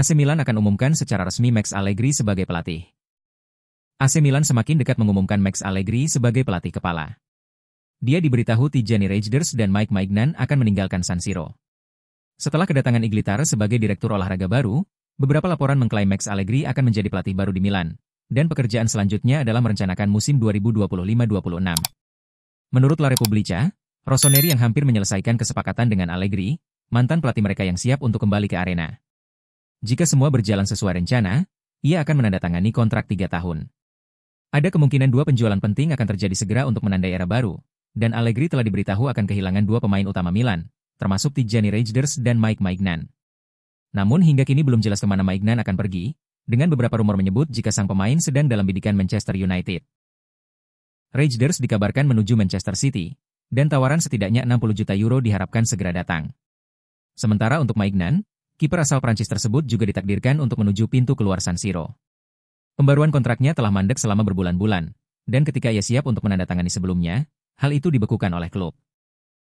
AC Milan akan umumkan secara resmi Max Allegri sebagai pelatih. AC Milan semakin dekat mengumumkan Max Allegri sebagai pelatih kepala. Dia diberitahu Tijani Reijnders dan Mike Maignan akan meninggalkan San Siro. Setelah kedatangan Iglitare sebagai direktur olahraga baru, beberapa laporan mengklaim Max Allegri akan menjadi pelatih baru di Milan, dan pekerjaan selanjutnya adalah merencanakan musim 2025-26. Menurut La Repubblica, Rossoneri yang hampir menyelesaikan kesepakatan dengan Allegri, mantan pelatih mereka yang siap untuk kembali ke arena. Jika semua berjalan sesuai rencana, ia akan menandatangani kontrak 3 tahun. Ada kemungkinan 2 penjualan penting akan terjadi segera untuk menandai era baru, dan Allegri telah diberitahu akan kehilangan 2 pemain utama Milan, termasuk Tijani Reijnders dan Mike Maignan. Namun hingga kini belum jelas kemana Maignan akan pergi, dengan beberapa rumor menyebut jika sang pemain sedang dalam bidikan Manchester United. Reijnders dikabarkan menuju Manchester City, dan tawaran setidaknya 60 juta euro diharapkan segera datang. Sementara untuk Maignan, kiper asal Prancis tersebut juga ditakdirkan untuk menuju pintu keluar San Siro. Pembaruan kontraknya telah mandek selama berbulan-bulan, dan ketika ia siap untuk menandatangani sebelumnya, hal itu dibekukan oleh klub.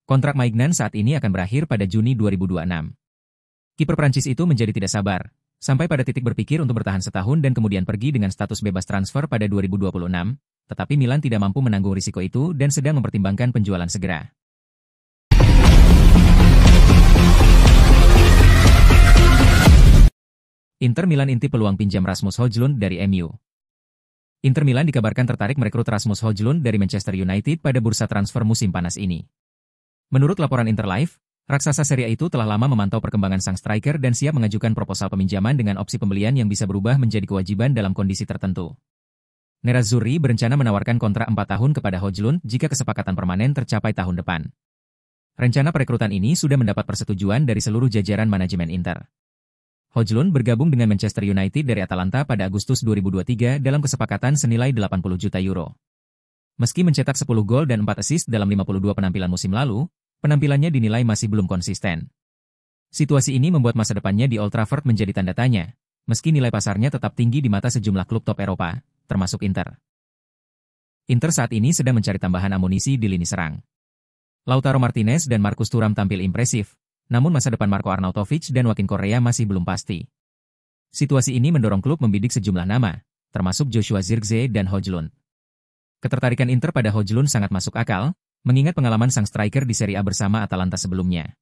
Kontrak Maignan saat ini akan berakhir pada Juni 2026. Kiper Prancis itu menjadi tidak sabar, sampai pada titik berpikir untuk bertahan setahun dan kemudian pergi dengan status bebas transfer pada 2026, tetapi Milan tidak mampu menanggung risiko itu dan sedang mempertimbangkan penjualan segera. Inter Milan intip peluang pinjam Rasmus Højlund dari MU. Inter Milan dikabarkan tertarik merekrut Rasmus Højlund dari Manchester United pada bursa transfer musim panas ini. Menurut laporan Interlife, raksasa Serie A itu telah lama memantau perkembangan sang striker dan siap mengajukan proposal peminjaman dengan opsi pembelian yang bisa berubah menjadi kewajiban dalam kondisi tertentu. Nerazzurri berencana menawarkan kontrak 4 tahun kepada Højlund jika kesepakatan permanen tercapai tahun depan. Rencana perekrutan ini sudah mendapat persetujuan dari seluruh jajaran manajemen Inter. Højlund bergabung dengan Manchester United dari Atalanta pada Agustus 2023 dalam kesepakatan senilai 80 juta euro. Meski mencetak 10 gol dan 4 assist dalam 52 penampilan musim lalu, penampilannya dinilai masih belum konsisten. Situasi ini membuat masa depannya di Old Trafford menjadi tanda tanya, meski nilai pasarnya tetap tinggi di mata sejumlah klub top Eropa, termasuk Inter. Inter saat ini sedang mencari tambahan amunisi di lini serang. Lautaro Martinez dan Marcus Thuram tampil impresif, namun masa depan Marco Arnautovic dan Joaquin Correa masih belum pasti. Situasi ini mendorong klub membidik sejumlah nama, termasuk Joshua Zirkzee dan Højlund. Ketertarikan Inter pada Højlund sangat masuk akal, mengingat pengalaman sang striker di Serie A bersama Atalanta sebelumnya.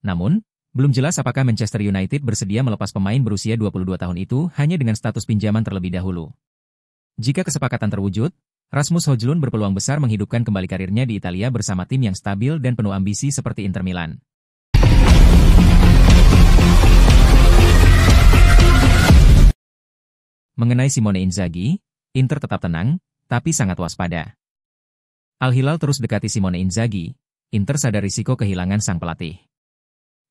Namun, belum jelas apakah Manchester United bersedia melepas pemain berusia 22 tahun itu hanya dengan status pinjaman terlebih dahulu. Jika kesepakatan terwujud, Rasmus Højlund berpeluang besar menghidupkan kembali karirnya di Italia bersama tim yang stabil dan penuh ambisi seperti Inter Milan. Mengenai Simone Inzaghi, Inter tetap tenang, tapi sangat waspada. Al-Hilal terus dekati Simone Inzaghi, Inter sadar risiko kehilangan sang pelatih.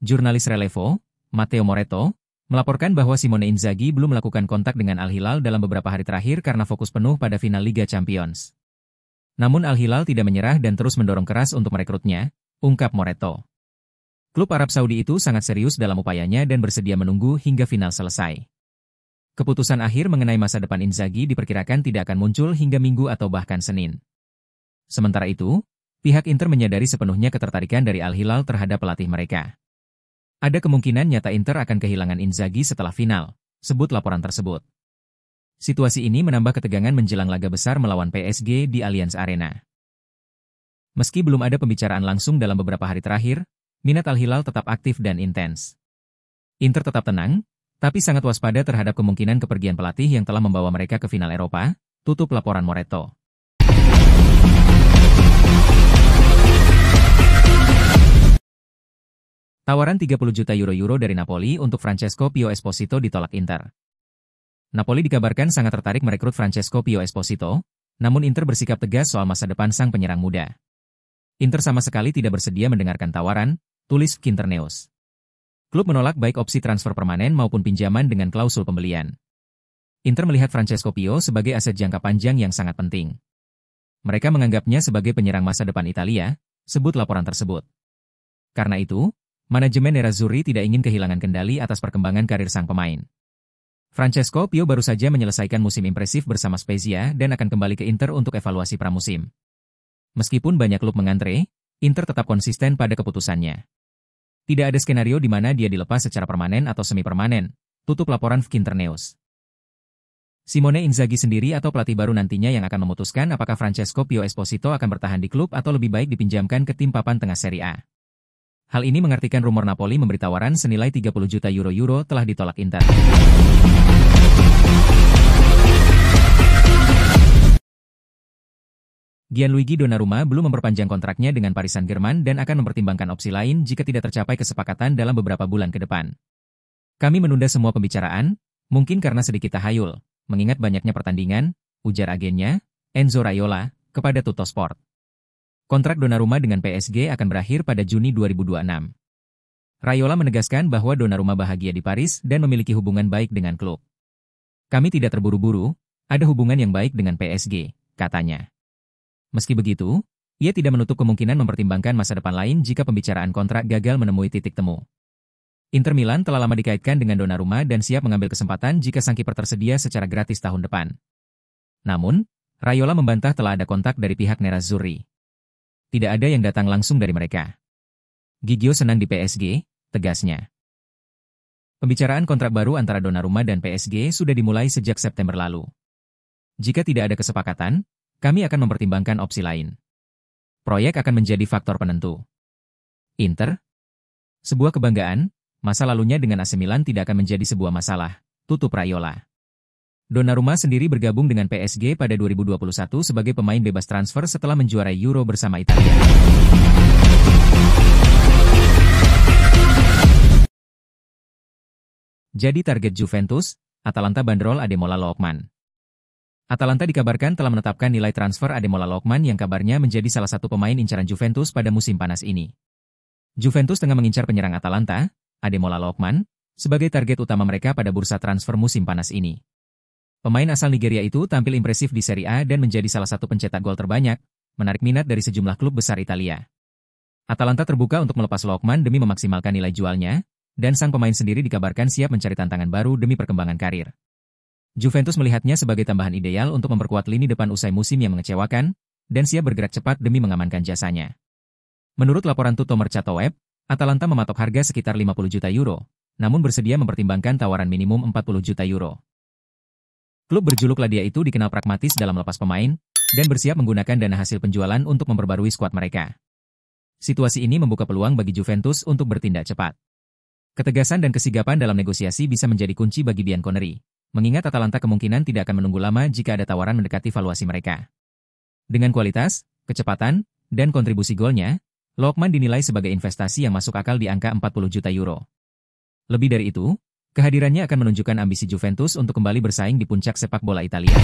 Jurnalis Relevo, Matteo Moretto, melaporkan bahwa Simone Inzaghi belum melakukan kontak dengan Al-Hilal dalam beberapa hari terakhir karena fokus penuh pada final Liga Champions. Namun Al-Hilal tidak menyerah dan terus mendorong keras untuk merekrutnya, ungkap Moretto. Klub Arab Saudi itu sangat serius dalam upayanya dan bersedia menunggu hingga final selesai. Keputusan akhir mengenai masa depan Inzaghi diperkirakan tidak akan muncul hingga Minggu atau bahkan Senin. Sementara itu, pihak Inter menyadari sepenuhnya ketertarikan dari Al-Hilal terhadap pelatih mereka. Ada kemungkinan nyata Inter akan kehilangan Inzaghi setelah final, sebut laporan tersebut. Situasi ini menambah ketegangan menjelang laga besar melawan PSG di Allianz Arena. Meski belum ada pembicaraan langsung dalam beberapa hari terakhir, minat Al-Hilal tetap aktif dan intens. Inter tetap tenang, tapi sangat waspada terhadap kemungkinan kepergian pelatih yang telah membawa mereka ke final Eropa, tutup laporan Moretto. Tawaran 30 juta euro dari Napoli untuk Francesco Pio Esposito ditolak Inter. Napoli dikabarkan sangat tertarik merekrut Francesco Pio Esposito, namun Inter bersikap tegas soal masa depan sang penyerang muda. Inter sama sekali tidak bersedia mendengarkan tawaran, tulis Kinternews. Klub menolak baik opsi transfer permanen maupun pinjaman dengan klausul pembelian. Inter melihat Francesco Pio sebagai aset jangka panjang yang sangat penting. Mereka menganggapnya sebagai penyerang masa depan Italia, sebut laporan tersebut. Karena itu, manajemen Nerazzurri tidak ingin kehilangan kendali atas perkembangan karir sang pemain. Francesco Pio baru saja menyelesaikan musim impresif bersama Spezia dan akan kembali ke Inter untuk evaluasi pramusim. Meskipun banyak klub mengantre, Inter tetap konsisten pada keputusannya. Tidak ada skenario di mana dia dilepas secara permanen atau semi-permanen, tutup laporan Finternews. Simone Inzaghi sendiri atau pelatih baru nantinya yang akan memutuskan apakah Francesco Pio Esposito akan bertahan di klub atau lebih baik dipinjamkan ke tim papan tengah Serie A. Hal ini mengartikan rumor Napoli memberi tawaran senilai 30 juta euro telah ditolak Inter. Gianluigi Donnarumma belum memperpanjang kontraknya dengan Paris Saint-Germain dan akan mempertimbangkan opsi lain jika tidak tercapai kesepakatan dalam beberapa bulan ke depan. Kami menunda semua pembicaraan, mungkin karena sedikit tahayul, mengingat banyaknya pertandingan, ujar agennya, Enzo Raiola, kepada Tuttosport. Kontrak Donnarumma dengan PSG akan berakhir pada Juni 2026. Raiola menegaskan bahwa Donnarumma bahagia di Paris dan memiliki hubungan baik dengan klub. Kami tidak terburu-buru, ada hubungan yang baik dengan PSG, katanya. Meski begitu, ia tidak menutup kemungkinan mempertimbangkan masa depan lain jika pembicaraan kontrak gagal menemui titik temu. Inter Milan telah lama dikaitkan dengan Donnarumma dan siap mengambil kesempatan jika sang kiper tersedia secara gratis tahun depan. Namun, Raiola membantah telah ada kontak dari pihak Nerazzurri. Tidak ada yang datang langsung dari mereka. Gigio senang di PSG, tegasnya. Pembicaraan kontrak baru antara Donnarumma dan PSG sudah dimulai sejak September lalu. Jika tidak ada kesepakatan, kami akan mempertimbangkan opsi lain. Proyek akan menjadi faktor penentu. Inter? Sebuah kebanggaan, masa lalunya dengan AC Milan tidak akan menjadi sebuah masalah, tutup Raiola. Donnarumma sendiri bergabung dengan PSG pada 2021 sebagai pemain bebas transfer setelah menjuarai Euro bersama Italia. Jadi target Juventus, Atalanta bandrol Ademola Lookman. Atalanta dikabarkan telah menetapkan nilai transfer Ademola Lookman yang kabarnya menjadi salah satu pemain incaran Juventus pada musim panas ini. Juventus tengah mengincar penyerang Atalanta, Ademola Lookman, sebagai target utama mereka pada bursa transfer musim panas ini. Pemain asal Nigeria itu tampil impresif di Serie A dan menjadi salah satu pencetak gol terbanyak, menarik minat dari sejumlah klub besar Italia. Atalanta terbuka untuk melepas Lookman demi memaksimalkan nilai jualnya, dan sang pemain sendiri dikabarkan siap mencari tantangan baru demi perkembangan karir. Juventus melihatnya sebagai tambahan ideal untuk memperkuat lini depan usai musim yang mengecewakan, dan siap bergerak cepat demi mengamankan jasanya. Menurut laporan Tutto Mercato Web, Atalanta mematok harga sekitar 50 juta euro, namun bersedia mempertimbangkan tawaran minimum 40 juta euro. Klub berjuluk Ladia itu dikenal pragmatis dalam lepas pemain, dan bersiap menggunakan dana hasil penjualan untuk memperbarui skuad mereka. Situasi ini membuka peluang bagi Juventus untuk bertindak cepat. Ketegasan dan kesigapan dalam negosiasi bisa menjadi kunci bagi Bianconeri. Mengingat Atalanta kemungkinan tidak akan menunggu lama jika ada tawaran mendekati valuasi mereka. Dengan kualitas, kecepatan, dan kontribusi golnya, Lookman dinilai sebagai investasi yang masuk akal di angka 40 juta euro. Lebih dari itu, kehadirannya akan menunjukkan ambisi Juventus untuk kembali bersaing di puncak sepak bola Italia.